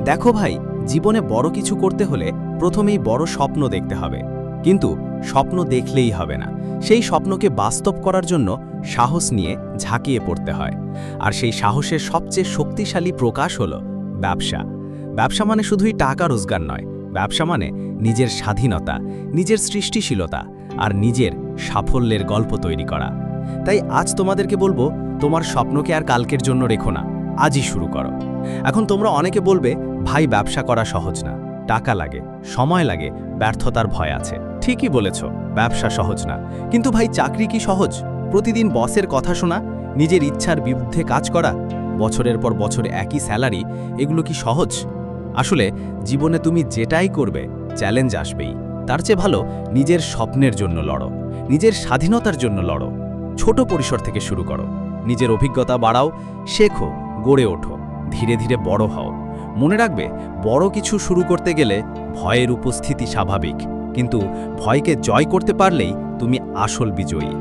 দেখো ভাই, জীবনে বড় কিছু করতে হলে প্রথমেই বড় স্বপ্ন দেখতে হবে। কিন্তু স্বপ্ন দেখলেই হবে না, সেই স্বপ্নকে বাস্তব করার জন্য সাহস নিয়ে ঝাঁকিয়ে পড়তে হয়। আর সেই সাহসের সবচেয়ে শক্তিশালী প্রকাশ হলো ব্যবসা। ব্যবসা মানে শুধুই টাকা রোজগার নয়, ব্যবসা মানে নিজের স্বাধীনতা, নিজের সৃষ্টিশীলতা আর নিজের সাফল্যের গল্প তৈরি করা। তাই আজ তোমাদেরকে বলবো, তোমার স্বপ্নকে আর কালকের জন্য রেখো না, আজই শুরু করো। এখন তোমরা অনেকে বলবে, ভাই ব্যবসা করা সহজ না, টাকা লাগে, সময় লাগে, ব্যর্থতার ভয় আছে। ঠিকই বলেছ, ব্যবসা সহজ না, কিন্তু ভাই চাকরি কি সহজ? প্রতিদিন বসের কথা শোনা, নিজের ইচ্ছার বিরুদ্ধে কাজ করা, বছরের পর বছর একই স্যালারি, এগুলো কি সহজ? আসলে জীবনে তুমি যেটাই করবে, চ্যালেঞ্জ আসবেই। তার চেয়ে ভালো নিজের স্বপ্নের জন্য লড়ো, নিজের স্বাধীনতার জন্য লড়ো। ছোট পরিসর থেকে শুরু করো, নিজের অভিজ্ঞতা বাড়াও, শেখো, গড়ে ওঠো, ধীরে ধীরে বড় হও। মনে রাখবে, বড় কিছু শুরু করতে গেলে ভয়ের উপস্থিতি স্বাভাবিক, কিন্তু ভয়কে জয় করতে পারলেই তুমি আসল বিজয়ী।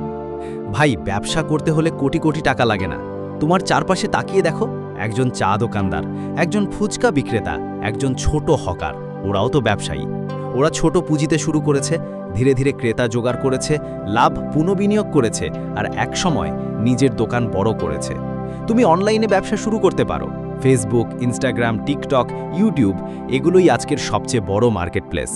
ভাই, ব্যবসা করতে হলে কোটি কোটি টাকা লাগে না। তোমার চারপাশে তাকিয়ে দেখো, একজন চা দোকানদার, একজন ফুচকা বিক্রেতা, একজন ছোট হকার, ওরাও তো ব্যবসায়ী। ওরা ছোট পুঁজিতে শুরু করেছে, ধীরে ধীরে ক্রেতা জোগাড় করেছে, লাভ পুনঃবিনিয়োগ করেছে, আর একসময় নিজের দোকান বড় করেছে। তুমি অনলাইনে ব্যবসা শুরু করতে পারো। ফেসবুক, ইনস্টাগ্রাম, টিকটক, ইউটিউব, এগুলোই আজকের সবচেয়ে বড় মার্কেটপ্লেস।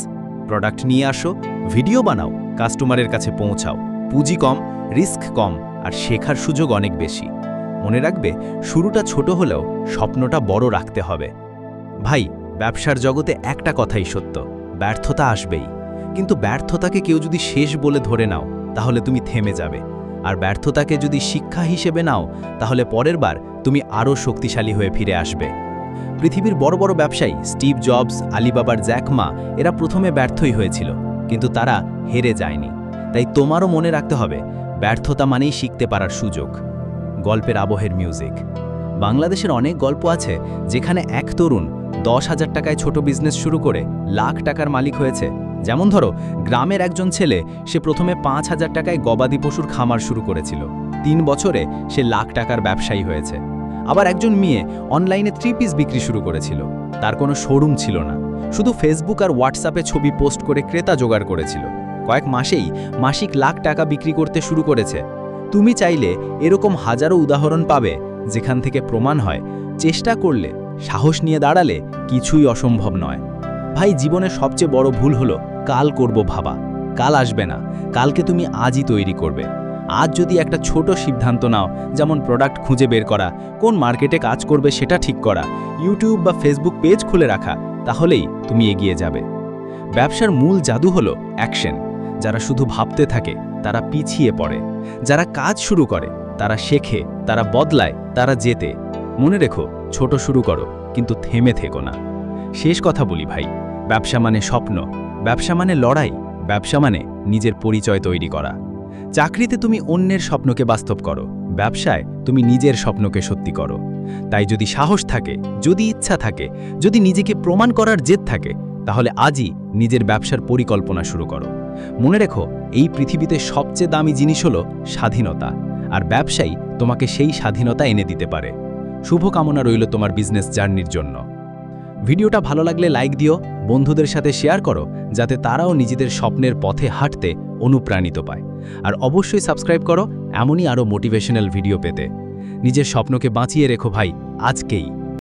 প্রোডাক্ট নিয়ে আসো, ভিডিও বানাও, কাস্টমারের কাছে পৌঁছাও। পুঁজি কম, রিস্ক কম, আর শেখার সুযোগ অনেক বেশি। মনে রাখবে, শুরুটা ছোট হলেও স্বপ্নটা বড় রাখতে হবে। ভাই, ব্যবসার জগতে একটা কথাই সত্য, ব্যর্থতা আসবেই। কিন্তু ব্যর্থতাকে কেউ যদি শেষ বলে ধরে নাও, তাহলে তুমি থেমে যাবে। আর ব্যর্থতাকে যদি শিক্ষা হিসেবে নাও, তাহলে পরের বার তুমি আরও শক্তিশালী হয়ে ফিরে আসবে। পৃথিবীর বড় বড় ব্যবসায়ী স্টিভ জবস, আলিবাবার জ্যাক মা, এরা প্রথমে ব্যর্থই হয়েছিল, কিন্তু তারা হেরে যায়নি। তাই তোমারও মনে রাখতে হবে, ব্যর্থতা মানেই শিখতে পারার সুযোগ। গল্পের আবহের মিউজিক। বাংলাদেশের অনেক গল্প আছে যেখানে এক তরুণ 10,000 টাকায় ছোট বিজনেস শুরু করে লাখ টাকার মালিক হয়েছে। যেমন ধরো, গ্রামের একজন ছেলে, সে প্রথমে 5,000 টাকায় গবাদি পশুর খামার শুরু করেছিল। 3 বছরে সে লাখ টাকার ব্যবসায়ী হয়েছে। আবার একজন মেয়ে অনলাইনে 3 পিস বিক্রি শুরু করেছিল। তার কোনো শোরুম ছিল না, শুধু ফেসবুক আর হোয়াটসঅ্যাপে ছবি পোস্ট করে ক্রেতা জোগাড় করেছিল। কয়েক মাসেই মাসিক লাখ টাকা বিক্রি করতে শুরু করেছে। তুমি চাইলে এরকম হাজারো উদাহরণ পাবে, যেখান থেকে প্রমাণ হয় চেষ্টা করলে, সাহস নিয়ে দাঁড়ালে কিছুই অসম্ভব নয়। ভাই, জীবনের সবচেয়ে বড় ভুল হলো কাল করব ভাবা। কাল আসবে না, কালকে তুমি আজই তৈরি করবে। আজ যদি একটা ছোট সিদ্ধান্ত নাও, যেমন প্রোডাক্ট খুঁজে বের করা, কোন মার্কেটে কাজ করবে সেটা ঠিক করা, ইউটিউব বা ফেসবুক পেজ খুলে রাখা, তাহলেই তুমি এগিয়ে যাবে। ব্যবসার মূল জাদু হলো অ্যাকশন। যারা শুধু ভাবতে থাকে তারা পিছিয়ে পড়ে, যারা কাজ শুরু করে তারা শেখে, তারা বদলায়, তারা জেতে। মনে রেখো, ছোট শুরু করো, কিন্তু থেমে থেকো না। শেষ কথা বলি ভাই, ব্যবসা মানে স্বপ্ন, ব্যবসা মানে লড়াই, ব্যবসা মানে নিজের পরিচয় তৈরি করা। চাকরিতে তুমি অন্যের স্বপ্নকে বাস্তব করো, ব্যবসায় তুমি নিজের স্বপ্নকে সত্যি করো। তাই যদি সাহস থাকে, যদি ইচ্ছা থাকে, যদি নিজেকে প্রমাণ করার জেদ থাকে, তাহলে আজই নিজের ব্যবসার পরিকল্পনা শুরু করো। মনে রেখো, এই পৃথিবীতে সবচেয়ে দামি জিনিস হলো স্বাধীনতা, আর ব্যবসায়ী তোমাকে সেই স্বাধীনতা এনে দিতে পারে। শুভকামনা রইল তোমার বিজনেস জার্নির জন্য। ভিডিওটা ভালো লাগলে লাইক দিও, বন্ধুদের সাথে শেয়ার করো, যাতে তারাও নিজেদের স্বপ্নের পথে হাঁটতে অনুপ্রাণিত পায়। আর অবশ্যই সাবস্ক্রাইব করো এমনই আরও মোটিভেশনাল ভিডিও পেতে। নিজের স্বপ্নকে বাঁচিয়ে রেখো ভাই, আজকেই।